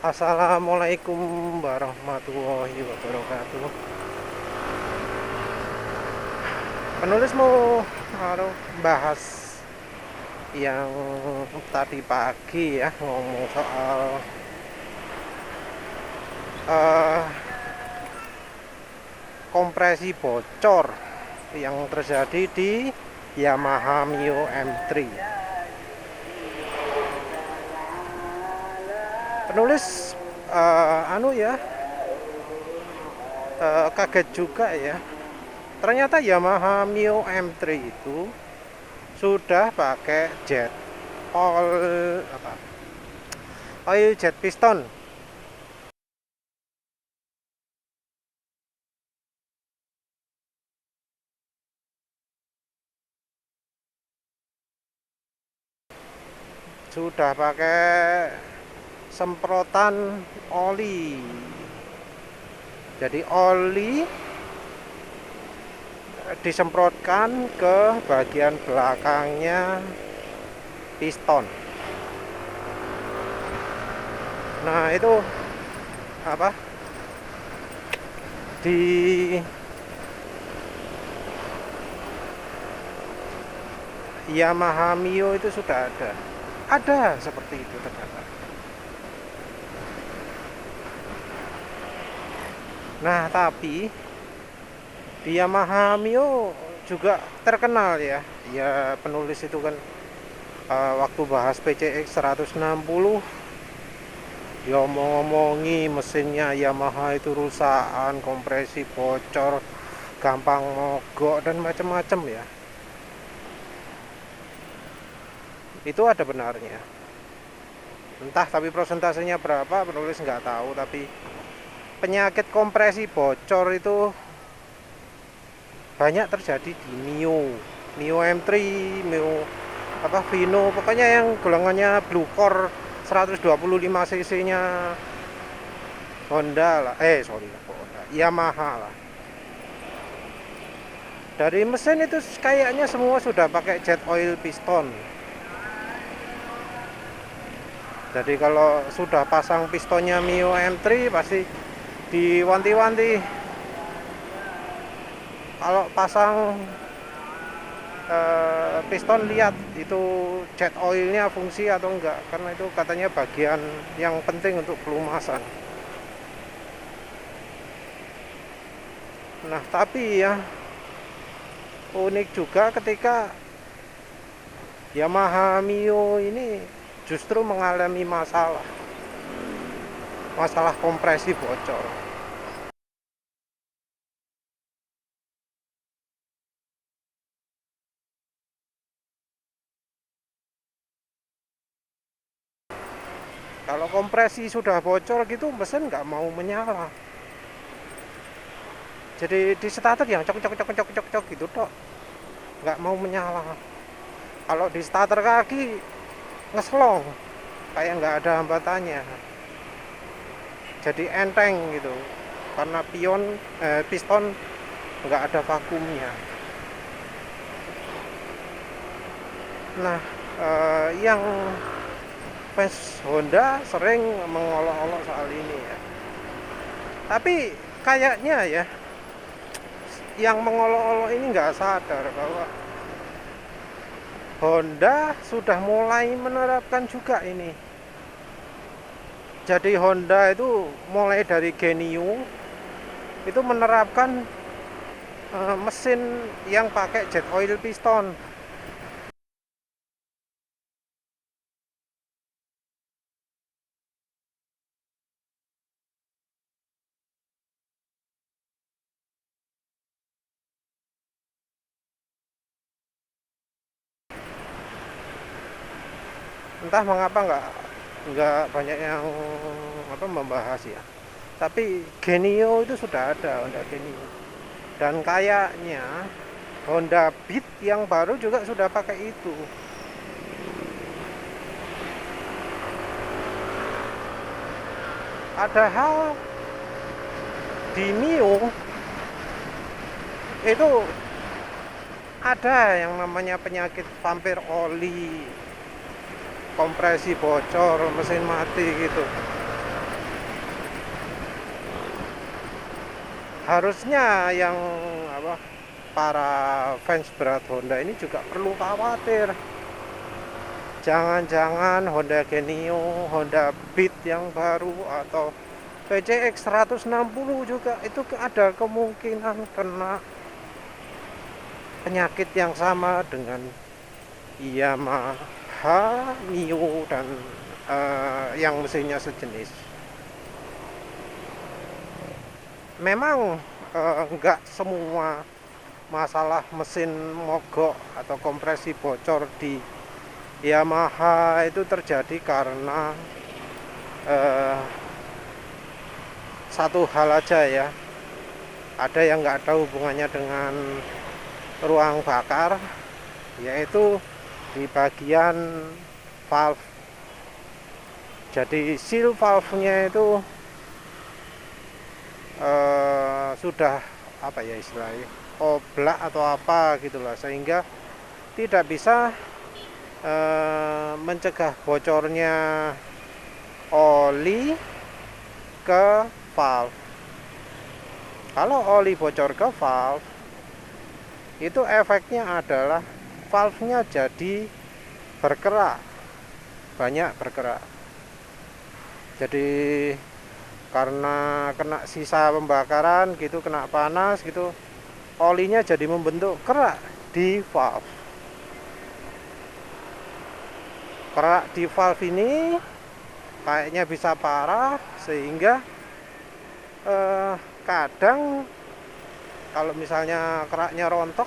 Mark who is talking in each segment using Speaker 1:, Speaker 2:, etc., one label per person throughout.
Speaker 1: Assalamualaikum warahmatullahi wabarakatuh. Penulis mau bahas yang tadi pagi ya, ngomong soal eh, kompresi bocor yang terjadi di Yamaha Mio M3. Penulis kaget juga ya. Ternyata Yamaha Mio M3 itu sudah pakai oil jet piston. Sudah pakai semprotan oli. Jadi oli disemprotkan ke bagian belakangnya piston. Nah, itu apa? Di Yamaha Mio itu sudah ada seperti itu ternyata. Nah, tapi di Yamaha Mio juga terkenal ya. Ya, penulis itu kan waktu bahas PCX 160 dia ngomong-ngomongi mesinnya Yamaha itu rusakan, kompresi bocor, gampang mogok dan macam-macam ya. Itu ada benarnya. Entah tapi persentasenya berapa penulis nggak tahu, tapi penyakit kompresi bocor itu banyak terjadi di Mio M3, Mio Vino, pokoknya yang golongannya Blue Core 125 cc nya Honda lah, Yamaha lah. Dari mesin itu kayaknya semua sudah pakai jet oil piston. Jadi kalau sudah pasang pistonnya Mio M3 pasti diwanti-wanti. Kalau pasang piston lihat itu jet oilnya fungsi atau enggak, karena itu katanya bagian yang penting untuk pelumasan. Nah, tapi ya unik juga ketika Yamaha Mio ini justru mengalami masalah kompresi bocor. Kalau kompresi sudah bocor gitu mesin nggak mau menyala. Jadi di starter yang cok gitu tok, nggak mau menyala. Kalau di starter kaki ngeslong, kayak nggak ada hambatannya. Jadi enteng gitu, karena piston nggak ada vakumnya. Nah, yang fans Honda sering mengolok-olok soal ini ya. Tapi kayaknya ya, yang mengolok-olok ini nggak sadar bahwa Honda sudah mulai menerapkan juga ini. Jadi Honda itu mulai dari Genio itu menerapkan mesin yang pakai jet oil piston. Entah mengapa nggak banyak yang membahas ya. Tapi Genio itu sudah ada, Honda Genio. Dan kayaknya Honda Beat yang baru juga sudah pakai itu. Padahal di Mio itu ada yang namanya penyakit vampir oli, kompresi bocor, mesin mati gitu. harusnya yang apa, para fans berat Honda ini juga perlu khawatir. Jangan-jangan Honda Genio, Honda Beat yang baru, atau PCX 160 juga itu ada kemungkinan kena penyakit yang sama dengan Yamaha Mio dan yang mesinnya sejenis. Memang enggak semua masalah mesin mogok atau kompresi bocor di Yamaha itu terjadi karena satu hal aja ya. Ada yang nggak tahu hubungannya dengan ruang bakar, yaitu di bagian valve. Jadi seal valve-nya itu sudah apa ya istilahnya, oblak atau apa gitulah, sehingga tidak bisa mencegah bocornya oli ke valve. Kalau oli bocor ke valve, itu efeknya adalah valve-nya jadi berkerak, banyak berkerak. Jadi karena kena sisa pembakaran gitu, kena panas gitu, olinya jadi membentuk kerak di valve. Kerak di valve ini kayaknya bisa parah, sehingga kadang kalau misalnya keraknya rontok,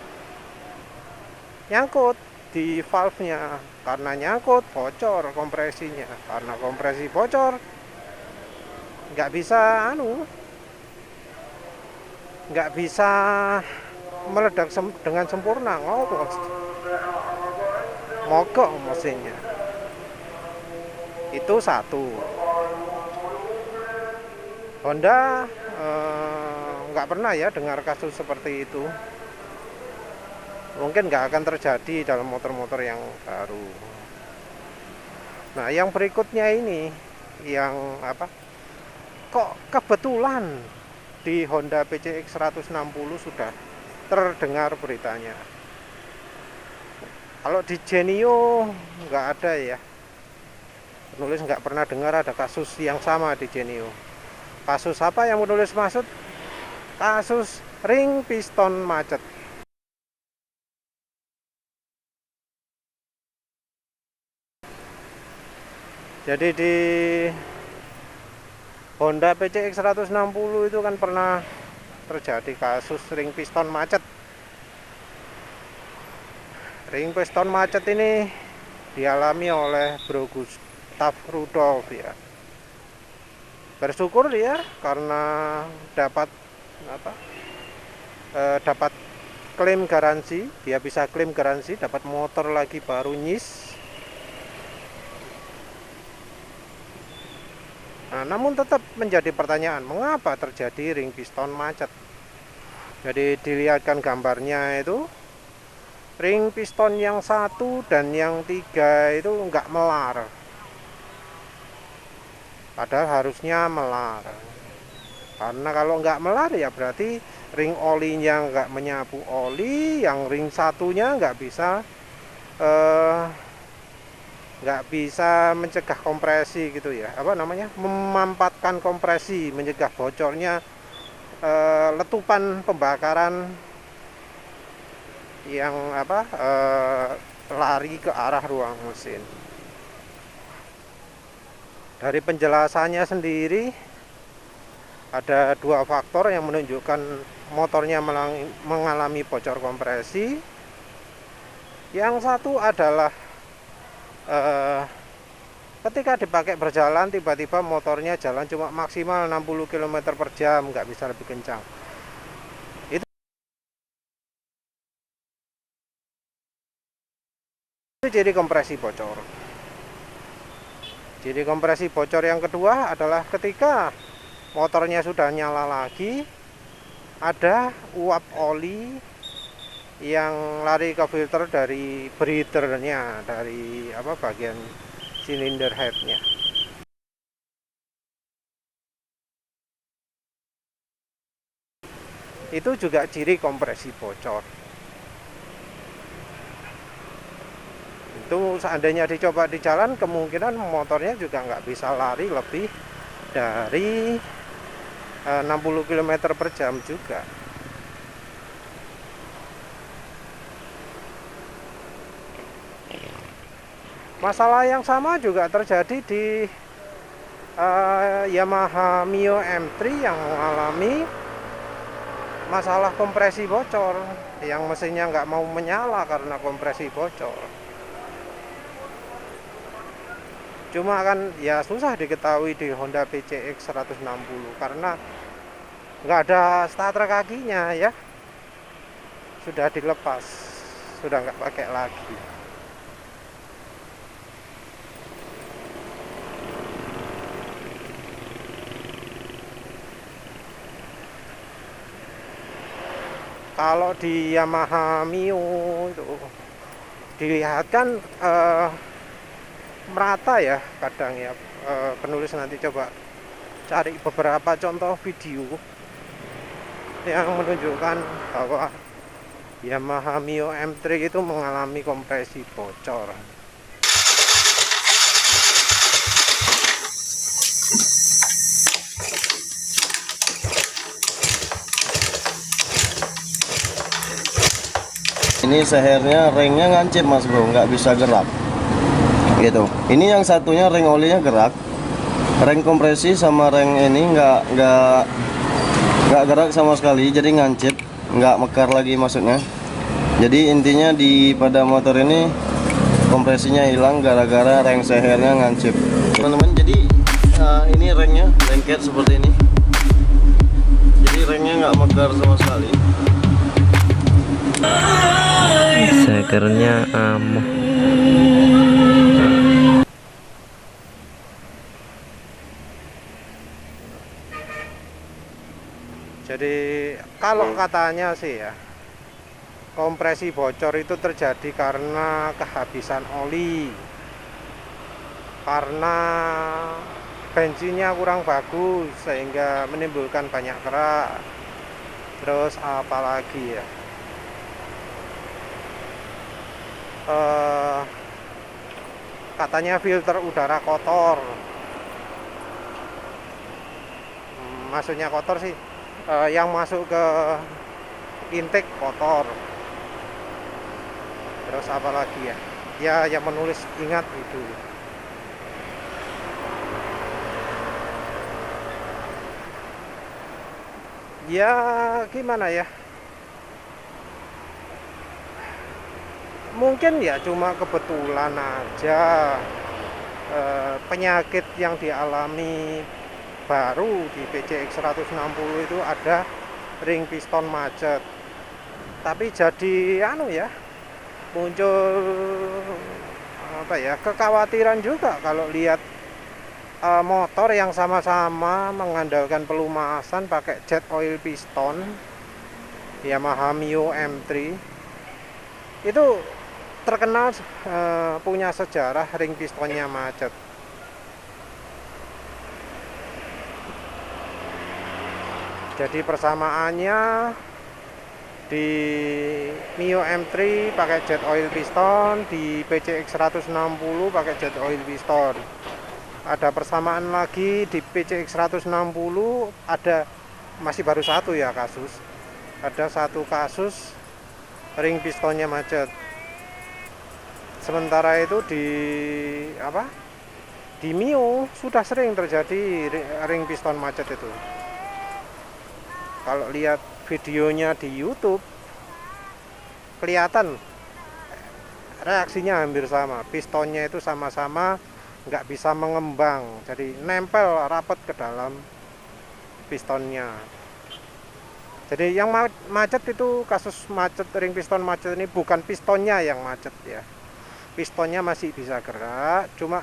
Speaker 1: nyangkut di valve-nya. Karena nyangkut, bocor kompresinya. Karena kompresi bocor, nggak bisa nggak bisa meledak dengan sempurna, mogok mesinnya. Itu satu. Honda nggak pernah ya dengar kasus seperti itu. Mungkin nggak akan terjadi dalam motor-motor yang baru. Nah, yang berikutnya ini, yang apa? Kok kebetulan di Honda PCX 160 sudah terdengar beritanya. Kalau di Genio nggak ada ya. Penulis nggak pernah dengar ada kasus yang sama di Genio. Kasus apa yang menulis maksud? Kasus ring piston macet. Jadi di Honda PCX 160 itu kan pernah terjadi kasus ring piston macet. Ring piston macet ini dialami oleh Bro Gustav Rudolf ya. Bersyukur dia karena dapat dapat klaim garansi, dia bisa klaim garansi, dapat motor lagi baru nyis. Nah, namun tetap menjadi pertanyaan, mengapa terjadi ring piston macet? Jadi dilihatkan gambarnya itu, ring piston yang 1 dan yang 3 itu enggak melar. Padahal harusnya melar. Karena kalau enggak melar ya berarti ring olinya enggak menyapu oli, yang ring satunya enggak bisa mencegah kompresi gitu ya, memampatkan kompresi, mencegah bocornya letupan pembakaran yang lari ke arah ruang mesin. Dari penjelasannya sendiri ada 2 faktor yang menunjukkan motornya mengalami bocor kompresi. Yang satu adalah ketika dipakai berjalan, tiba-tiba motornya jalan cuma maksimal 60 km per jam, nggak bisa lebih kencang. Itu jadi kompresi bocor. Jadi kompresi bocor yang kedua adalah ketika motornya sudah nyala lagi, ada uap oli yang lari ke filter dari breathernya, dari bagian silinder headnya. Itu juga ciri kompresi bocor. Itu seandainya dicoba di jalan, kemungkinan motornya juga nggak bisa lari lebih dari 60 km per jam juga. Masalah yang sama juga terjadi di Yamaha Mio M3 yang mengalami masalah kompresi bocor, yang mesinnya nggak mau menyala karena kompresi bocor. Cuma kan ya susah diketahui di Honda PCX 160 karena nggak ada starter kakinya ya, sudah dilepas, sudah nggak pakai lagi. Kalau di Yamaha Mio itu dilihat kan merata ya kadang ya. Penulis nanti coba cari beberapa contoh video yang menunjukkan bahwa Yamaha Mio M3 itu mengalami kompresi bocor.
Speaker 2: Ini sehernya ringnya ngancip mas bro, nggak bisa gerak gitu. Ini yang satunya ring olinya gerak, ring kompresi sama ring ini nggak gerak sama sekali, jadi ngancip, nggak mekar lagi maksudnya. Jadi intinya pada motor ini kompresinya hilang gara-gara ring sehernya ngancip teman-teman. Jadi ini ringnya lengket seperti ini, jadi ringnya nggak mekar sama sekali.
Speaker 3: Segernya amoh.
Speaker 1: Jadi kalau katanya sih ya, kompresi bocor itu terjadi karena kehabisan oli, karena bensinnya kurang bagus sehingga menimbulkan banyak kerak. Terus apalagi ya, katanya filter udara kotor. Maksudnya kotor sih, yang masuk ke intake kotor. Terus apalagi ya, yang menulis ingat itu. Ya gimana ya, mungkin ya cuma kebetulan aja penyakit yang dialami baru di PCX 160 itu ada ring piston macet. Tapi jadi muncul kekhawatiran juga kalau lihat motor yang sama-sama mengandalkan pelumasan pakai jet oil piston, Yamaha Mio M3 itu terkenal punya sejarah ring pistonnya macet. Jadi persamaannya di Mio M3 pakai jet oil piston, di PCX 160 pakai jet oil piston. Ada persamaan lagi di PCX 160, ada masih baru satu ya kasus. Ada satu kasus ring pistonnya macet. Sementara itu di Mio sudah sering terjadi ring piston macet itu. Kalau lihat videonya di YouTube kelihatan reaksinya hampir sama. Pistonnya itu sama-sama nggak bisa mengembang, jadi nempel rapat ke dalam pistonnya. Jadi yang macet itu, kasus macet ring piston macet ini bukan pistonnya yang macet ya. Pistonnya masih bisa gerak, cuma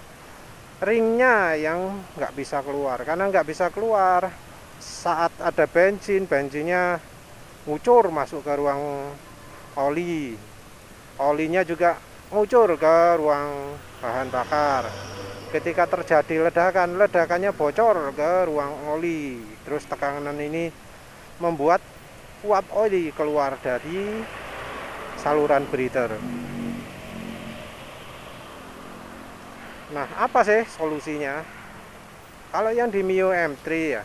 Speaker 1: ringnya yang nggak bisa keluar. Karena nggak bisa keluar saat ada bensinnya ngucur masuk ke ruang oli, olinya juga ngucur ke ruang bahan bakar. Ketika terjadi ledakannya bocor ke ruang oli. Terus tekanan ini membuat uap oli keluar dari saluran breather. Nah, apa sih solusinya? Kalau yang di Mio M3 ya,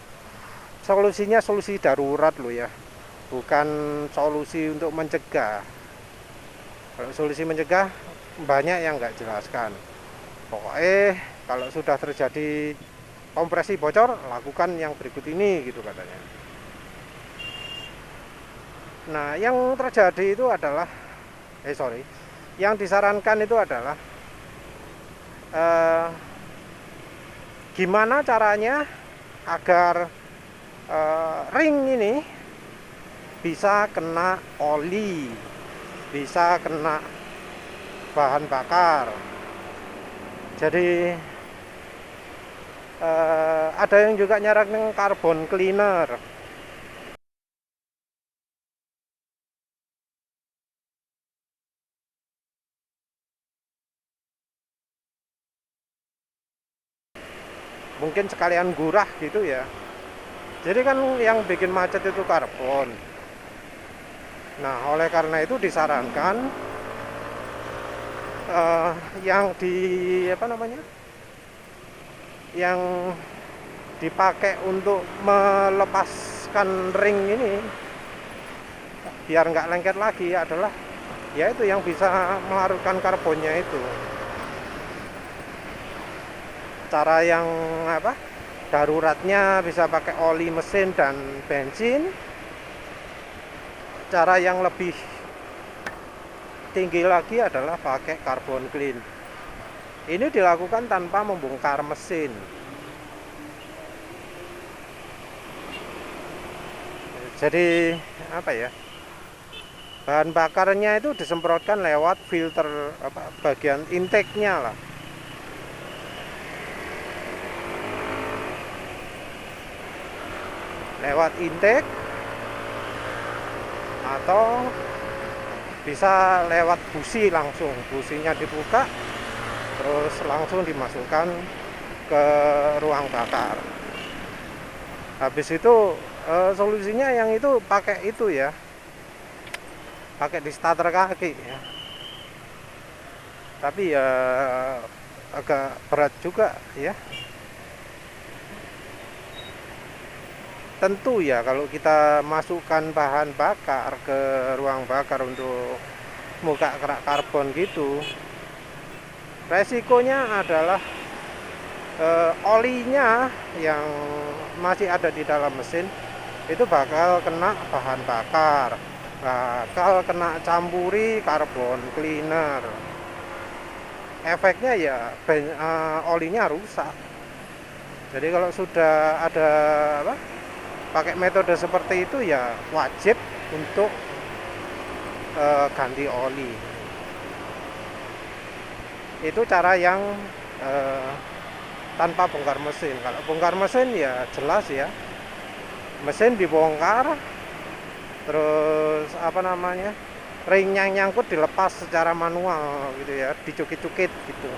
Speaker 1: solusinya solusi darurat loh ya, bukan solusi untuk mencegah. Kalau solusi mencegah banyak yang nggak jelaskan. Pokoknya kalau sudah terjadi kompresi bocor, lakukan yang berikut ini gitu katanya. Nah, yang terjadi itu adalah yang disarankan itu adalah gimana caranya agar ring ini bisa kena oli, bisa kena bahan bakar. Jadi ada yang juga nyaranin carbon cleaner. Mungkin sekalian gurah gitu ya. Jadi kan yang bikin macet itu karbon. Nah, oleh karena itu disarankan yang di apa namanya? Yang dipakai untuk melepaskan ring ini biar nggak lengket lagi adalah yaitu yang bisa melarutkan karbonnya itu. Cara yang apa? Daruratnya bisa pakai oli mesin dan bensin. Cara yang lebih tinggi lagi adalah pakai carbon clean. Ini dilakukan tanpa membongkar mesin. Jadi apa ya? Bahan bakarnya itu disemprotkan lewat filter bagian intake-nya lah. Lewat intake atau bisa lewat busi langsung. Businya dibuka terus langsung dimasukkan ke ruang bakar. Habis itu solusinya yang itu pakai itu ya, pakai di starter kaki ya. Tapi ya agak berat juga ya. Tentu ya kalau kita masukkan bahan bakar ke ruang bakar untuk muka kerak karbon gitu, resikonya adalah olinya yang masih ada di dalam mesin itu bakal kena bahan bakar, bakal kena campuri carbon cleaner. Efeknya ya olinya rusak. Jadi kalau sudah ada pakai metode seperti itu ya wajib untuk ganti oli. Itu cara yang tanpa bongkar mesin. Kalau bongkar mesin ya jelas ya, mesin dibongkar, terus ring yang nyangkut dilepas secara manual gitu ya, dicukit-cukit gitu.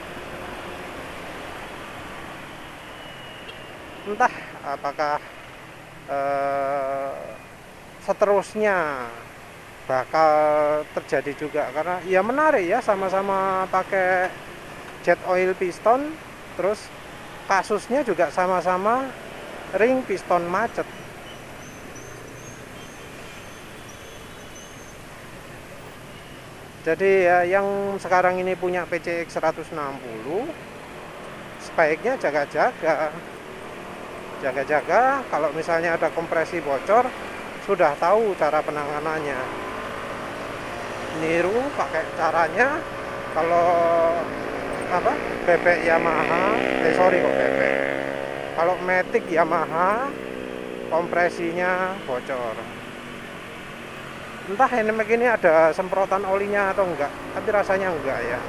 Speaker 1: Entah apakah seterusnya bakal terjadi juga, karena ya menarik ya, sama-sama pakai jet oil piston, terus kasusnya juga sama-sama ring piston macet. Jadi ya, yang sekarang ini punya PCX 160 sebaiknya jaga-jaga kalau misalnya ada kompresi bocor, sudah tahu cara penanganannya, niru pakai caranya. Kalau bebek Yamaha kalau Matic Yamaha kompresinya bocor, entah ini ada semprotan olinya atau enggak, tapi rasanya enggak ya.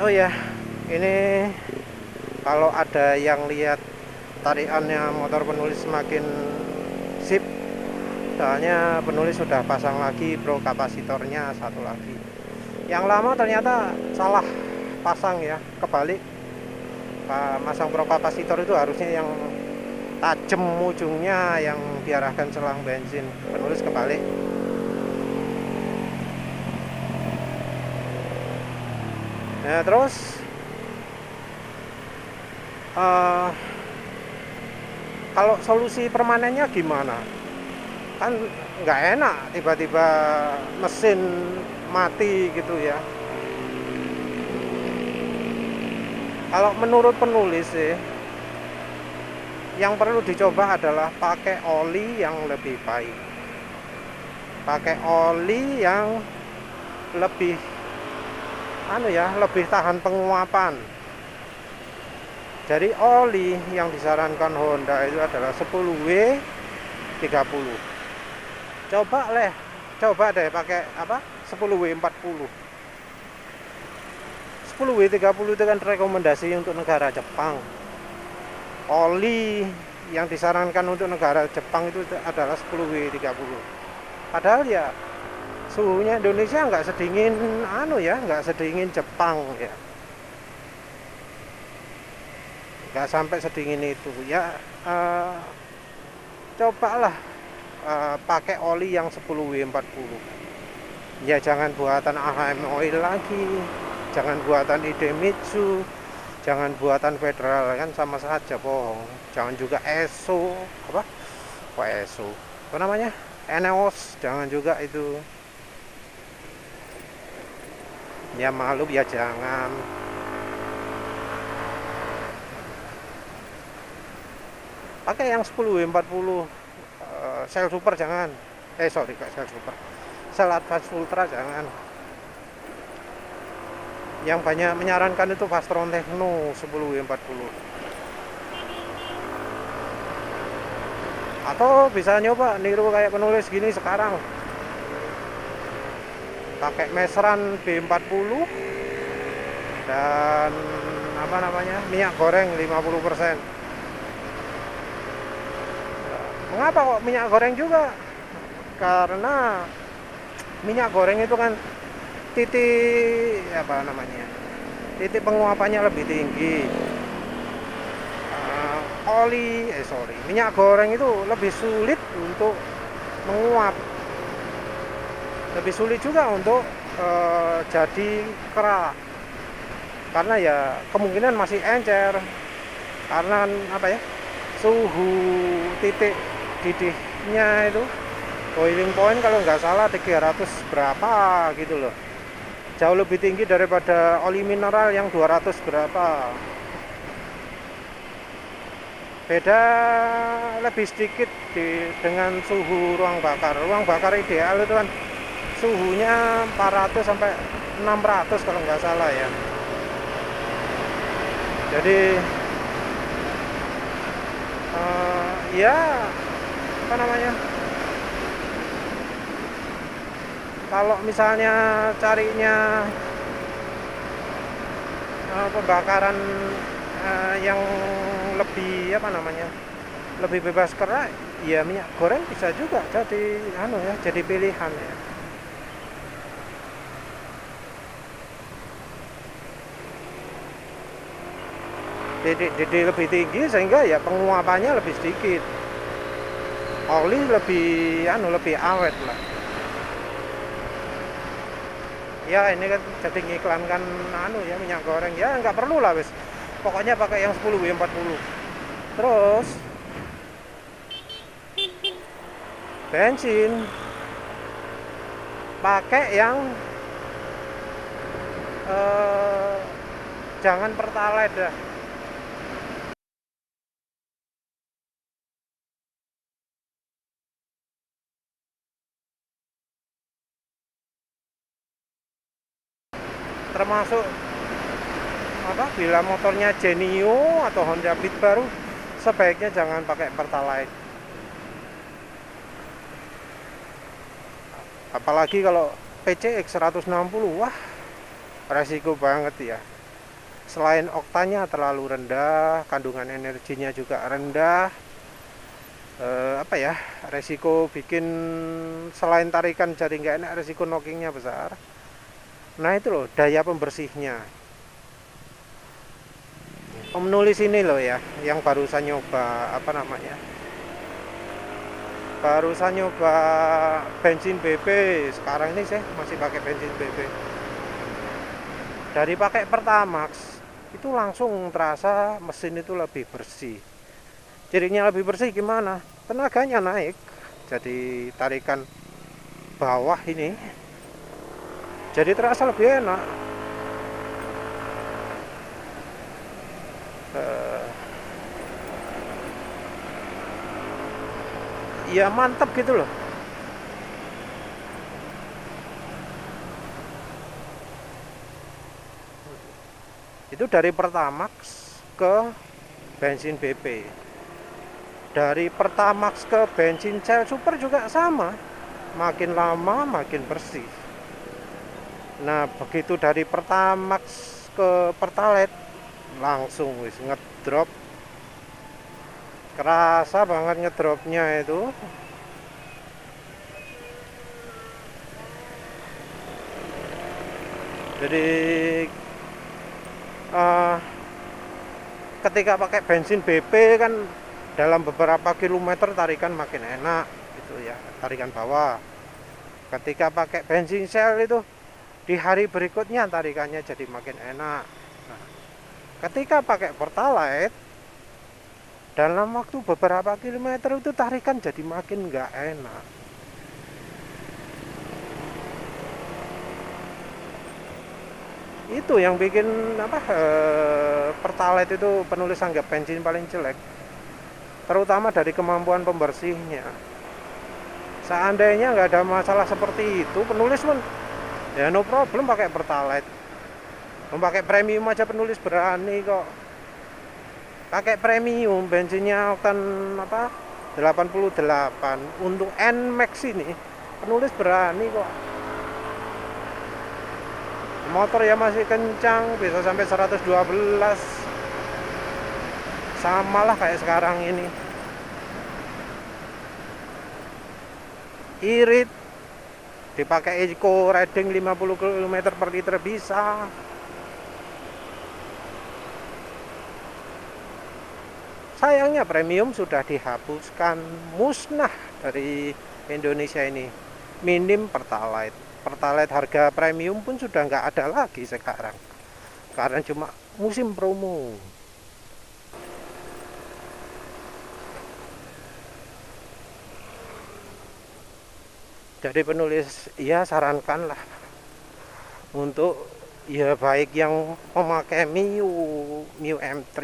Speaker 1: Oh ya, ini kalau ada yang lihat tarikannya motor penulis semakin sip, Soalnya penulis sudah pasang lagi bro kapasitornya satu lagi. Yang lama ternyata salah pasang ya, kebalik. Masang bro kapasitor itu harusnya yang tajam ujungnya yang diarahkan selang bensin, penulis kebalik. Nah terus kalau solusi permanennya gimana? Kan nggak enak tiba-tiba mesin mati gitu ya. Kalau menurut penulis sih, yang perlu dicoba adalah pakai oli yang lebih baik, pakai oli yang lebih lebih tahan penguapan. Jadi oli yang disarankan Honda itu adalah 10W 30. Coba deh pakai 10W 40. 10W 30 itu kan rekomendasi untuk negara Jepang. Oli yang disarankan untuk negara Jepang itu adalah 10W 30. Padahal ya suhunya Indonesia nggak sedingin nggak sedingin Jepang ya. Nggak sampai sedingin itu ya. Cobalah pakai oli yang 10W 40. Ya jangan buatan AHM Oil lagi, jangan buatan Idemitsu, jangan buatan Federal, kan sama saja bohong. Jangan juga ESO apa namanya, Eneos, jangan juga itu. Ya malu ya jangan. Pakai yang 10W 40. Shell Super jangan. Sorry, kak, Shell Super. Shell Advance Ultra jangan. Yang banyak menyarankan itu Fastron Techno 10W 40. Atau bisa nyoba niru kayak penulis gini sekarang. Pakai Mesran B40 dan minyak goreng 50%. Mengapa kok minyak goreng juga? Karena minyak goreng itu kan titik penguapannya lebih tinggi. Minyak goreng itu lebih sulit untuk menguap, lebih sulit juga untuk jadi kerak, karena ya kemungkinan masih encer, karena suhu titik didihnya itu boiling point kalau nggak salah 300 berapa gitu loh, jauh lebih tinggi daripada oli mineral yang 200 berapa. Beda lebih sedikit dengan suhu ruang bakar. Ruang bakar ideal itu kan suhunya 400 sampai 600 kalau nggak salah ya. Jadi kalau misalnya carinya pembakaran yang lebih lebih bebas kerak, ya minyak goreng bisa juga jadi pilihan ya. Titik lebih tinggi sehingga ya penguapannya lebih sedikit, oli lebih awet lah. Ya ini kan jadi ngiklankan minyak goreng, ya nggak perlu lah wis, pokoknya pakai yang 10W 40. Terus bensin pakai yang jangan Pertalite dah. Termasuk bila motornya Genio atau Honda Beat baru, sebaiknya jangan pakai Pertalite. Apalagi kalau PCX 160, wah resiko banget ya. Selain oktanya terlalu rendah, kandungan energinya juga rendah, apa ya, resiko bikin selain tarikan jadi nggak enak, resiko knockingnya besar. Nah itu loh daya pembersihnya. Penulis ini loh ya, yang barusan nyoba apa namanya, barusan nyoba bensin BP. Sekarang ini saya masih pakai bensin BP. Dari pakai Pertamax itu langsung terasa mesin itu lebih bersih. Jadinya lebih bersih gimana? Tenaganya naik. Jadi tarikan bawah ini jadi terasa lebih enak. Ya mantap gitu loh. Itu dari Pertamax ke bensin BP. Dari Pertamax ke bensin Shell Super juga sama. Makin lama makin bersih. Nah, begitu dari Pertamax ke Pertalite langsung wis ngedrop. Kerasa banget ngedropnya itu. Jadi ketika pakai bensin BP kan dalam beberapa kilometer tarikan makin enak gitu ya, tarikan bawah. Ketika pakai bensin Shell itu di hari berikutnya tarikannya jadi makin enak. Nah, ketika pakai Pertalite dalam waktu beberapa kilometer itu tarikan jadi makin nggak enak. Itu yang bikin apa, Pertalite itu penulis anggap bensin paling jelek, terutama dari kemampuan pembersihnya. Seandainya nggak ada masalah seperti itu, penulis pun ya no problem pakai Pertalite. Memakai premium aja penulis berani kok. Pakai premium bensinnya oktan apa 88 untuk NMAX ini penulis berani kok. Motor ya masih kencang, bisa sampai 112. Samalah kayak sekarang ini. Irit dipakai eco riding 50 km per liter bisa. Sayangnya premium sudah dihapuskan, musnah dari Indonesia ini. Minim Pertalite. Pertalite harga premium pun sudah nggak ada lagi sekarang. Karena cuma musim promo. Jadi penulis ya sarankanlah untuk ya baik yang memakai Mio M3,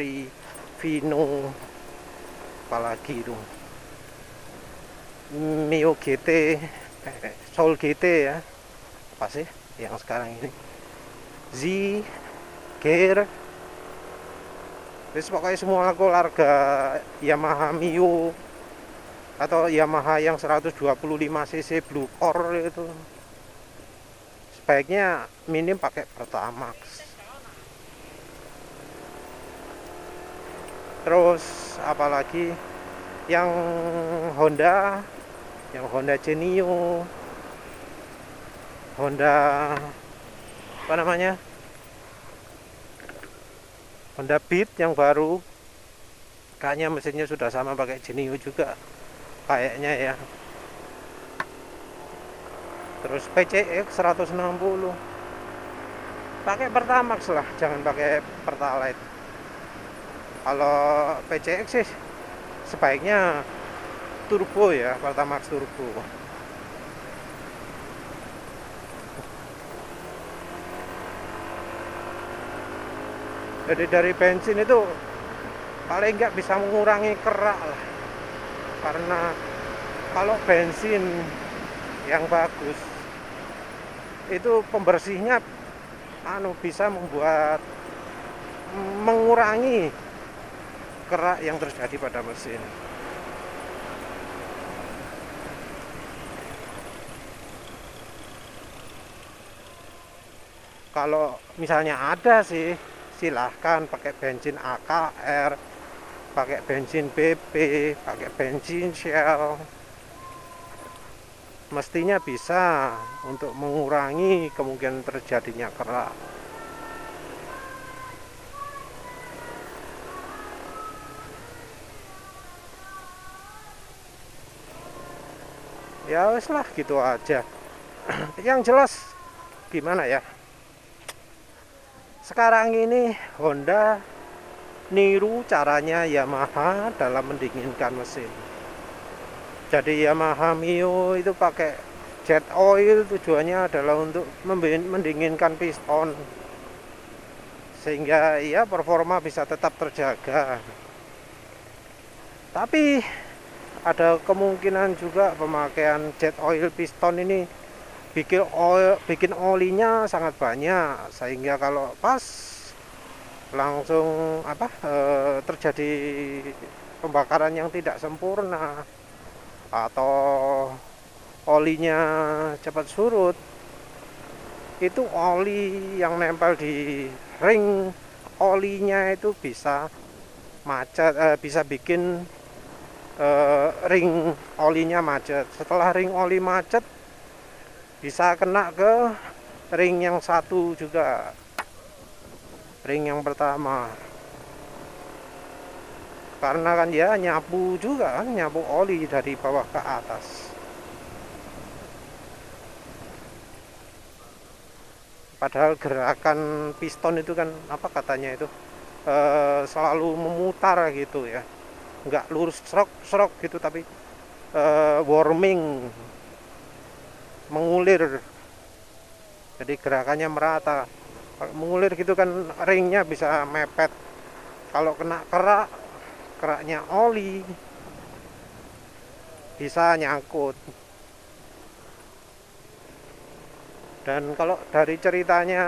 Speaker 1: Vino, apalagi itu Mio GT, Soul GT ya, apa sih yang sekarang ini, Z, Gear, terus pokoknya semua keluarga Yamaha Mio atau Yamaha yang 125 cc Blue Core itu sebaiknya minim pakai Pertamax. Terus apalagi yang Honda Genio, Honda apa namanya, Honda Beat yang baru, kayaknya mesinnya sudah sama pakai Genio juga kayaknya ya. Terus PCX 160 pakai Pertamax lah, jangan pakai Pertalite. Kalau PCX sih sebaiknya turbo ya, Pertamax turbo. Jadi dari bensin itu paling nggak bisa mengurangi kerak lah, karena kalau bensin yang bagus itu pembersihnya bisa membuat mengurangi kerak yang terjadi pada mesin. Kalau misalnya ada sih silahkan pakai bensin AKR pakai bensin BP, pakai bensin Shell, mestinya bisa untuk mengurangi kemungkinan terjadinya kerak. Ya wes lah gitu aja. Yang jelas gimana ya, sekarang ini Honda niru caranya Yamaha dalam mendinginkan mesin. Jadi Yamaha Mio itu pakai jet oil, tujuannya adalah untuk mendinginkan piston sehingga ya performa bisa tetap terjaga. Tapi ada kemungkinan juga pemakaian jet oil piston ini bikin olinya sangat banyak, sehingga kalau pas langsung terjadi pembakaran yang tidak sempurna atau olinya cepat surut, itu oli yang nempel di ring olinya itu bisa macet, bisa bikin ring olinya macet. Setelah ring oli macet, bisa kena ke ring yang satu juga, ring yang pertama, karena kan dia nyapu juga kan, nyapu oli dari bawah ke atas. Padahal gerakan piston itu kan apa katanya itu selalu memutar gitu ya, nggak lurus serok gitu, tapi warming, mengulir, jadi gerakannya merata. Kalau mengulir gitu kan ringnya bisa mepet. Kalau kena keraknya oli bisa nyangkut. Dan kalau dari ceritanya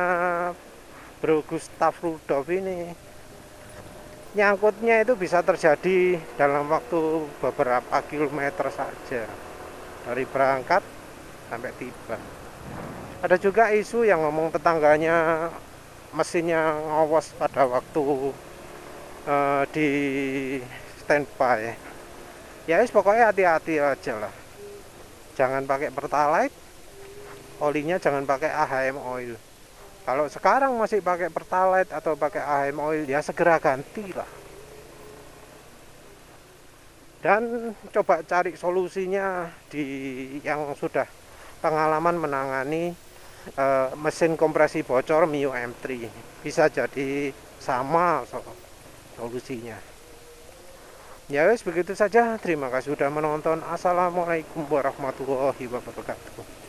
Speaker 1: Bro Gustav Rudolf ini, nyangkutnya itu bisa terjadi dalam waktu beberapa kilometer saja dari berangkat sampai tiba. Ada juga isu yang ngomong tetangganya mesinnya ngawos pada waktu di standby. Ya pokoknya hati-hati aja lah, jangan pakai Pertalite, olinya jangan pakai AHM oil. Kalau sekarang masih pakai Pertalite atau pakai AHM oil, ya segera ganti lah. Dan coba cari solusinya di yang sudah pengalaman menangani mesin kompresi bocor Mio M3. Bisa jadi sama solusinya. Ya wes begitu saja. Terima kasih sudah menonton. Assalamualaikum warahmatullahi wabarakatuh.